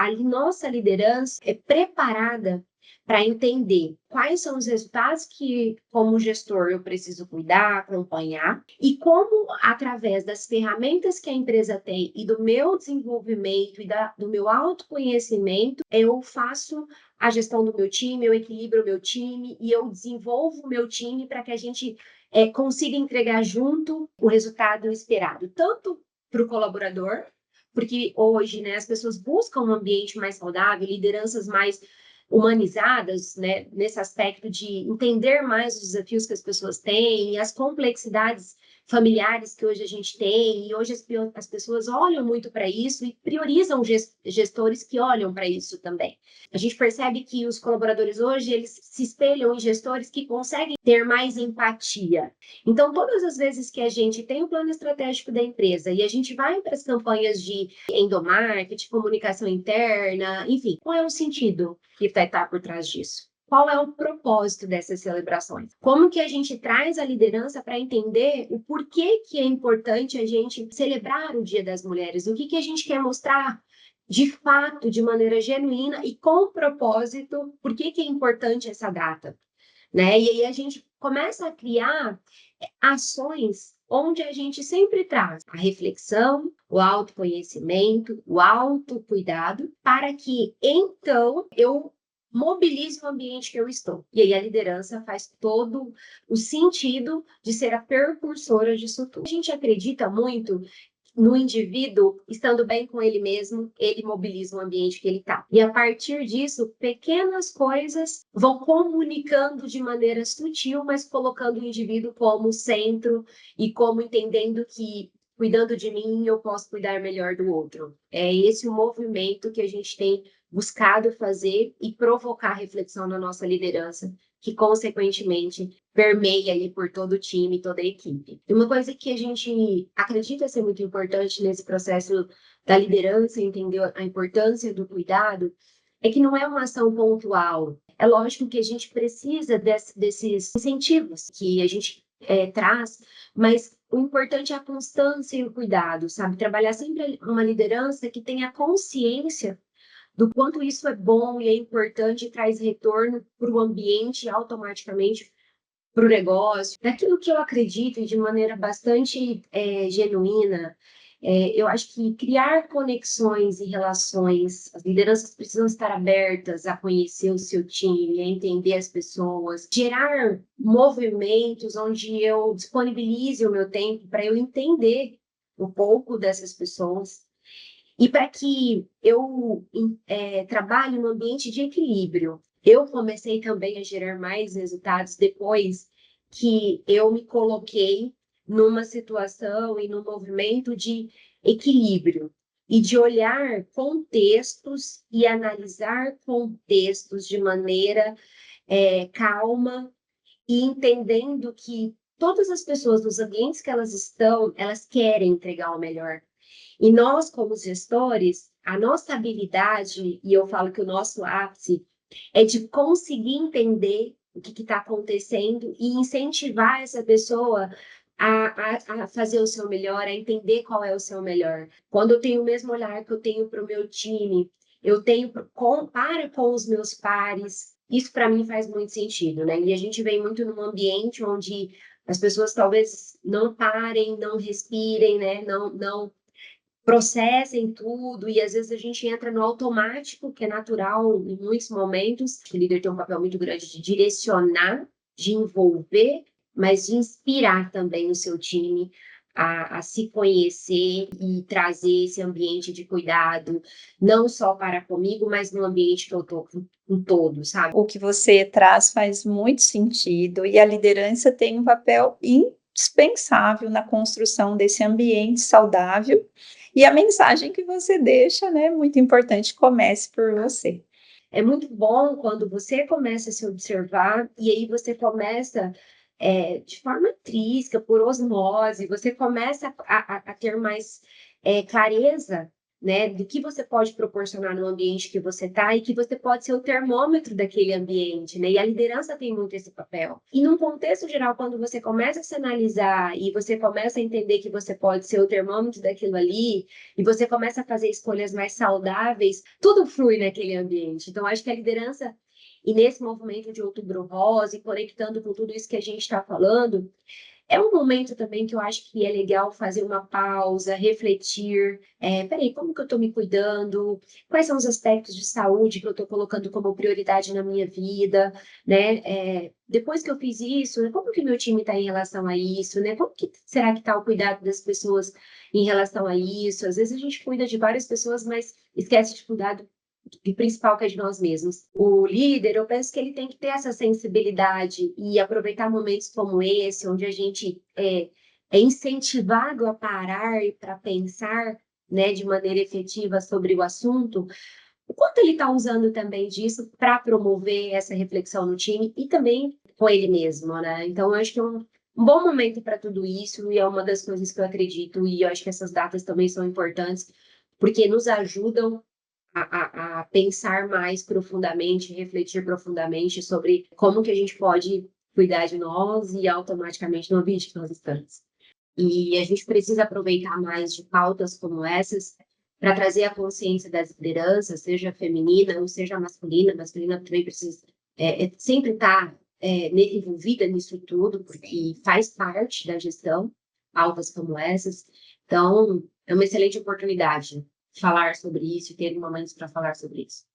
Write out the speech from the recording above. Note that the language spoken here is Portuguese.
a nossa liderança é preparada para entender quais são os resultados que, como gestor, eu preciso cuidar, acompanhar, e como, através das ferramentas que a empresa tem e do meu desenvolvimento e do meu autoconhecimento, eu faço a gestão do meu time, eu equilibro o meu time e eu desenvolvo o meu time para que a gente consiga entregar junto o resultado esperado, tanto para o colaborador, porque hoje, né, as pessoas buscam um ambiente mais saudável, lideranças mais humanizadas, né, nesse aspecto de entender mais os desafios que as pessoas têm, as complexidades familiares que hoje a gente tem, e hoje as pessoas olham muito para isso e priorizam gestores que olham para isso também. A gente percebe que os colaboradores hoje, eles se espelham em gestores que conseguem ter mais empatia. Então, todas as vezes que a gente tem o plano estratégico da empresa e a gente vai para as campanhas de endomarketing, comunicação interna, enfim, qual é o sentido que vai estar por trás disso? Qual é o propósito dessas celebrações? Como que a gente traz a liderança para entender o porquê que é importante a gente celebrar o Dia das Mulheres? O que que a gente quer mostrar de fato, de maneira genuína e com propósito, por que que é importante essa data? Né? E aí a gente começa a criar ações onde a gente sempre traz a reflexão, o autoconhecimento, o autocuidado, para que então eu mobilize o ambiente que eu estou. E aí a liderança faz todo o sentido de ser a precursora disso tudo. A gente acredita muito no indivíduo, estando bem com ele mesmo, ele mobiliza o ambiente que ele está. E a partir disso, pequenas coisas vão comunicando de maneira sutil, mas colocando o indivíduo como centro e como entendendo que, cuidando de mim, eu posso cuidar melhor do outro. É esse o movimento que a gente tem buscado fazer e provocar reflexão na nossa liderança, que, consequentemente, permeia ali por todo o time, toda a equipe. E uma coisa que a gente acredita ser muito importante nesse processo da liderança, entender a importância do cuidado, é que não é uma ação pontual. É lógico que a gente precisa desses incentivos que a gente traz, mas o importante é a constância e o cuidado, sabe? Trabalhar sempre uma liderança que tenha consciência do quanto isso é bom e é importante e traz retorno para o ambiente automaticamente para o negócio, daquilo que eu acredito de maneira bastante genuína. Eu acho que criar conexões e relações, as lideranças precisam estar abertas a conhecer o seu time, a entender as pessoas, gerar movimentos onde eu disponibilize o meu tempo para eu entender um pouco dessas pessoas e para que eu trabalhe num ambiente de equilíbrio. Eu comecei também a gerar mais resultados depois que eu me coloquei numa situação e num movimento de equilíbrio e de olhar contextos e analisar contextos de maneira calma e entendendo que todas as pessoas nos ambientes que elas estão, elas querem entregar o melhor. E nós, como gestores, a nossa habilidade, e eu falo que o nosso ápice, é de conseguir entender o que está acontecendo e incentivar essa pessoa a fazer o seu melhor, a entender qual é o seu melhor. Quando eu tenho o mesmo olhar que eu tenho para o meu time, eu tenho para com os meus pares, isso para mim faz muito sentido, né? E a gente vem muito num ambiente onde as pessoas talvez não parem, não respirem, né? Não processem tudo, e às vezes a gente entra no automático, que é natural em muitos momentos. O líder tem um papel muito grande de direcionar, de envolver, mas de inspirar também o seu time a se conhecer e trazer esse ambiente de cuidado, não só para comigo, mas no ambiente que eu estou com todos, sabe? O que você traz faz muito sentido e a liderança tem um papel indispensável na construção desse ambiente saudável e a mensagem que você deixa, né, muito importante, comece por você. É muito bom quando você começa a se observar e aí você começa de forma intrínseca, por osmose, você começa a ter mais clareza né, do que você pode proporcionar no ambiente que você está e que você pode ser o termômetro daquele ambiente, né? E a liderança tem muito esse papel. E num contexto geral, quando você começa a se analisar e você começa a entender que você pode ser o termômetro daquilo ali, e você começa a fazer escolhas mais saudáveis, tudo flui naquele ambiente. Então, acho que a liderança, e nesse movimento de Outubro Rosa, e conectando com tudo isso que a gente está falando, é um momento também que eu acho que é legal fazer uma pausa, refletir. Peraí, como que eu estou me cuidando? Quais são os aspectos de saúde que eu estou colocando como prioridade na minha vida, né? Depois que eu fiz isso, né, como que meu time está em relação a isso, né? Como que será que está o cuidado das pessoas em relação a isso? Às vezes a gente cuida de várias pessoas, mas esquece de cuidar do principal, que é de nós mesmos. O líder, eu penso que ele tem que ter essa sensibilidade e aproveitar momentos como esse, onde a gente é incentivado a parar e para pensar, né, de maneira efetiva sobre o assunto, o quanto ele está usando também disso para promover essa reflexão no time e também com ele mesmo, né? Então, eu acho que é um bom momento para tudo isso, e é uma das coisas que eu acredito, e eu acho que essas datas também são importantes, porque nos ajudam a pensar mais profundamente, refletir profundamente sobre como que a gente pode cuidar de nós e automaticamente no ambiente que nós estamos. E a gente precisa aproveitar mais de pautas como essas para trazer a consciência das lideranças, seja feminina ou seja masculina. A masculina também precisa sempre estar envolvida nisso tudo, porque faz parte da gestão, pautas como essas. Então, é uma excelente oportunidade falar sobre isso e ter momentos para falar sobre isso.